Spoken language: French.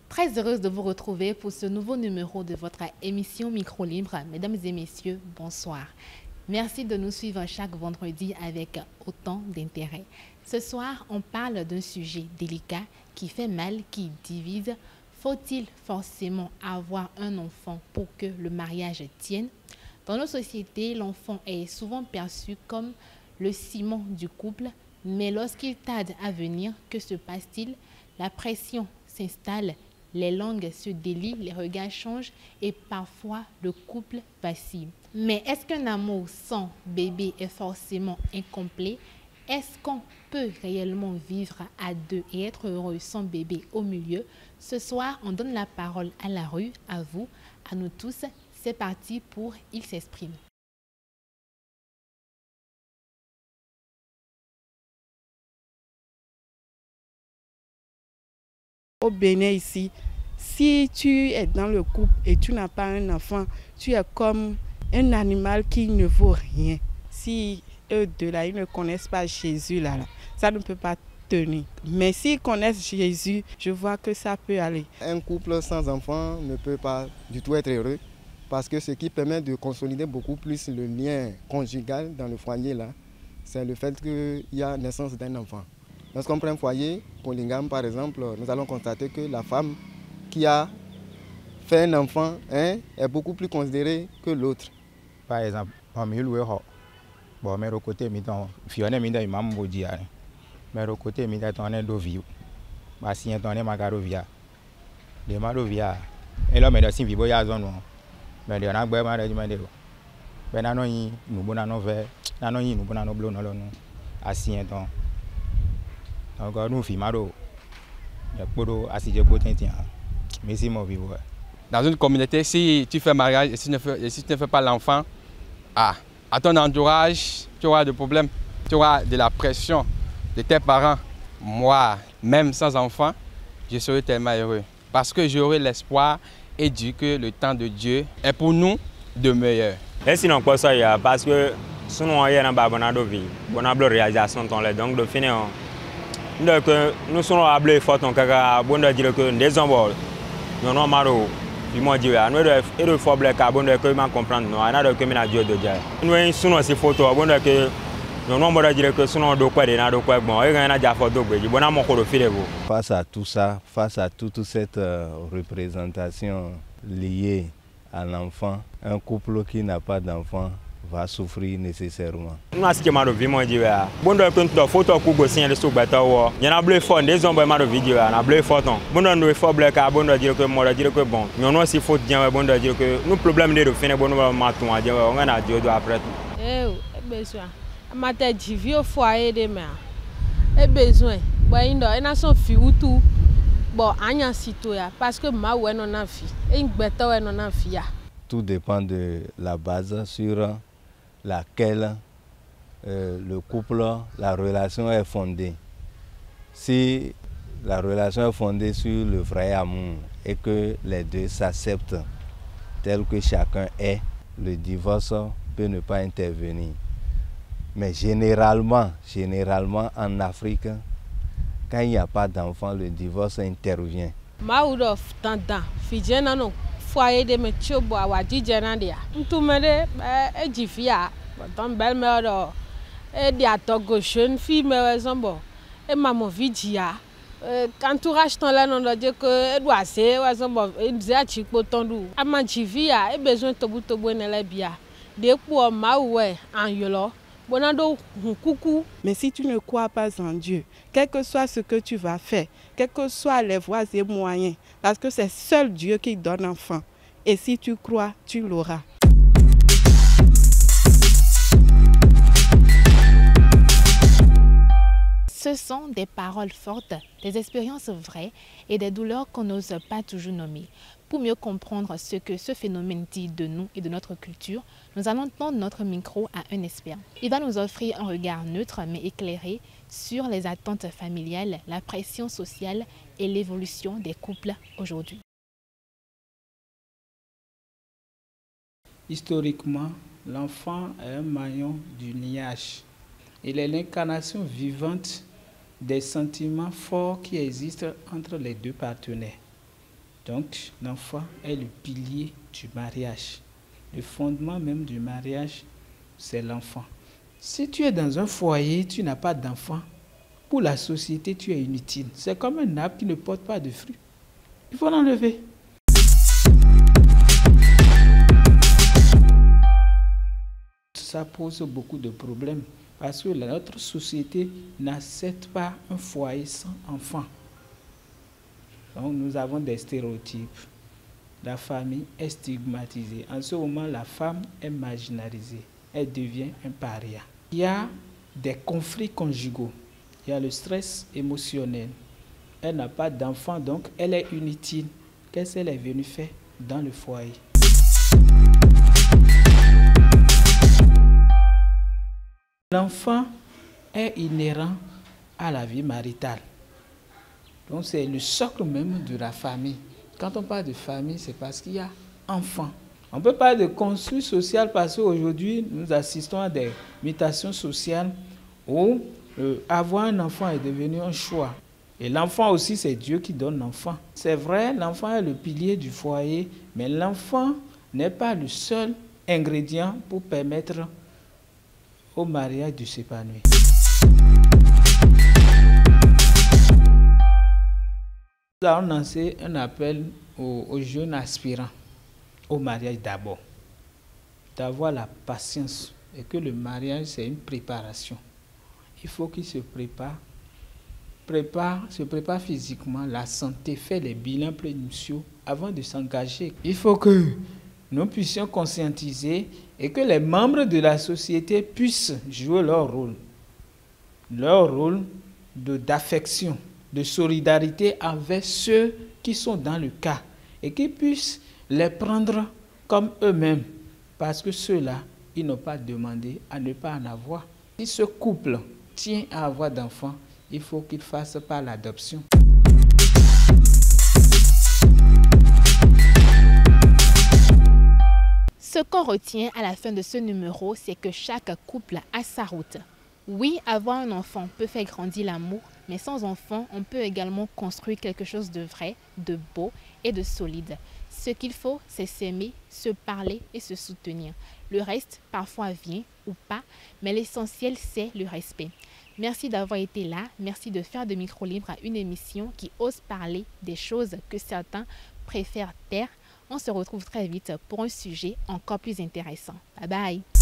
Très heureuse de vous retrouver pour ce nouveau numéro de votre émission Micro Libre. Mesdames et messieurs, bonsoir. Merci de nous suivre chaque vendredi avec autant d'intérêt. Ce soir, on parle d'un sujet délicat qui fait mal, qui divise. Faut-il forcément avoir un enfant pour que le mariage tienne? Dans nos sociétés, l'enfant est souvent perçu comme le ciment du couple, mais lorsqu'il tarde à venir, que se passe-t-il? La pression s'installe. Les langues se délient, les regards changent et parfois le couple vacille. Mais est-ce qu'un amour sans bébé est forcément incomplet? Est-ce qu'on peut réellement vivre à deux et être heureux sans bébé au milieu? Ce soir, on donne la parole à la rue, à vous, à nous tous. C'est parti pour Il s'exprime. Au Bénin ici, si tu es dans le couple et tu n'as pas un enfant, tu es comme un animal qui ne vaut rien. Si eux deux là, ils ne connaissent pas Jésus là, ça ne peut pas tenir. Mais s'ils connaissent Jésus, je vois que ça peut aller. Un couple sans enfant ne peut pas du tout être heureux parce que ce qui permet de consolider beaucoup plus le lien conjugal dans le foyer là, c'est le fait qu'il y a naissance d'un enfant. Lorsqu'on prend un foyer polygame, par exemple, nous allons constater que la femme qui a fait un enfant est beaucoup plus considérée que l'autre. Par exemple, mais au côté, mais au côté, mais on est d'ovio. Si on est magarovia, les malovia, et l'homme est de Simbiboya zone. Mais il y a un peu de mal. Mais nous bonano vert, nous bonano bleu, nous assis un temps. Encore nous filmons, dans une communauté, si tu fais mariage et si tu ne fais pas l'enfant, à ton entourage, tu auras des problèmes, tu auras de la pression de tes parents. Moi, même sans enfant, je serai tellement heureux parce que j'aurai l'espoir et dit que le temps de Dieu est pour nous de meilleur. Et sinon, quoi ça y a parce que sinon, il y a une vie, bonne réalisation donc de finir. Donc nous sommes appelés forts en caca, bon de dire que des hommes, nous n'avons pas de moi dire, nous devons faire le carbone de que nous comprendre, nous avons que nous avons Dieu de Dieu. Nous sommes aussi photos, bon de que nous n'avons pas dire que nous sommes de quoi de n'a de quoi bon, et nous avons déjà photo, bon à mon corps de filet. Face à tout ça, face à toute cette représentation liée à l'enfant, un couple qui n'a pas d'enfant va souffrir nécessairement. Nous avons ce que vie moi dire. Bon de que nous photo pour go signer le sous bêta ou. Il y en a bleu fort des hommes ma vidéo, on a bleu fort non. Bon de faut bleu car bon de dire que moi dire que bon. Nous non si faut bien bon de dire que nous problème de finir bon nous maton dire on a Dieu doit après. Besoin. Matin du vieux foyer de mer. Et besoin. Bon indo ena son fi tout. Bon anya citoyen parce que ma ouais non en fi. Et une bêta ouais non en fi ya. Tout dépend de la base sur laquelle le couple, la relation est fondée. Si la relation est fondée sur le vrai amour et que les deux s'acceptent tel que chacun est, le divorce peut ne pas intervenir. Mais généralement en Afrique, quand il n'y a pas d'enfant, le divorce intervient. Foyer de métier bois wa dijandia ntumere e jifia ton belle-mère e dia togo jeune fille mais zombo e maman vidia entourage ton là non de que doit c'est wa zombo e dia chipo tondu ama jifia e besoin tobo ne la bia de pour ma ouais en yolo bonando coucou. Mais si tu ne crois pas en Dieu, quel que soit ce que tu vas faire, quels que soient les voies et moyens, parce que c'est seul Dieu qui donne enfant. Et si tu crois, tu l'auras. Ce sont des paroles fortes, des expériences vraies et des douleurs qu'on n'ose pas toujours nommer. Pour mieux comprendre ce que ce phénomène dit de nous et de notre culture, nous allons tendre notre micro à un expert. Il va nous offrir un regard neutre mais éclairé sur les attentes familiales, la pression sociale et l'évolution des couples aujourd'hui. Historiquement, l'enfant est un maillon du lignage. Il est l'incarnation vivante des sentiments forts qui existent entre les deux partenaires. Donc, l'enfant est le pilier du mariage. Le fondement même du mariage, c'est l'enfant. Si tu es dans un foyer, tu n'as pas d'enfant, pour la société, tu es inutile. C'est comme un arbre qui ne porte pas de fruits. Il faut l'enlever. Ça pose beaucoup de problèmes parce que notre société n'accepte pas un foyer sans enfant. Donc nous avons des stéréotypes. La famille est stigmatisée. En ce moment, la femme est marginalisée. Elle devient un paria. Il y a des conflits conjugaux. Il y a le stress émotionnel. Elle n'a pas d'enfant, donc elle est inutile. Qu'est-ce qu'elle est venue faire dans le foyer? L'enfant est inhérent à la vie maritale. Donc c'est le socle même de la famille. Quand on parle de famille, c'est parce qu'il y a enfant. On peut parler de construit social parce qu'aujourd'hui, nous assistons à des mutations sociales où avoir un enfant est devenu un choix. Et l'enfant aussi, c'est Dieu qui donne l'enfant. C'est vrai, l'enfant est le pilier du foyer, mais l'enfant n'est pas le seul ingrédient pour permettre au mariage de s'épanouir. Nous allons lancer un appel aux jeunes aspirants au mariage d'abord. D'avoir la patience et que le mariage c'est une préparation. Il faut qu'ils se préparent physiquement, la santé, faire les bilans prénuptiaux avant de s'engager. Il faut que nous puissions conscientiser et que les membres de la société puissent jouer leur rôle d'affection, de solidarité avec ceux qui sont dans le cas et qu'ils puissent les prendre comme eux-mêmes parce que ceux-là, ils n'ont pas demandé à ne pas en avoir. Si ce couple tient à avoir d'enfants, il faut qu'il fasse par l'adoption. Ce qu'on retient à la fin de ce numéro, c'est que chaque couple a sa route. Oui, avoir un enfant peut faire grandir l'amour, mais sans enfant, on peut également construire quelque chose de vrai, de beau et de solide. Ce qu'il faut, c'est s'aimer, se parler et se soutenir. Le reste, parfois vient ou pas, mais l'essentiel, c'est le respect. Merci d'avoir été là. Merci de faire de Micro Libre une émission qui ose parler des choses que certains préfèrent taire. On se retrouve très vite pour un sujet encore plus intéressant. Bye bye.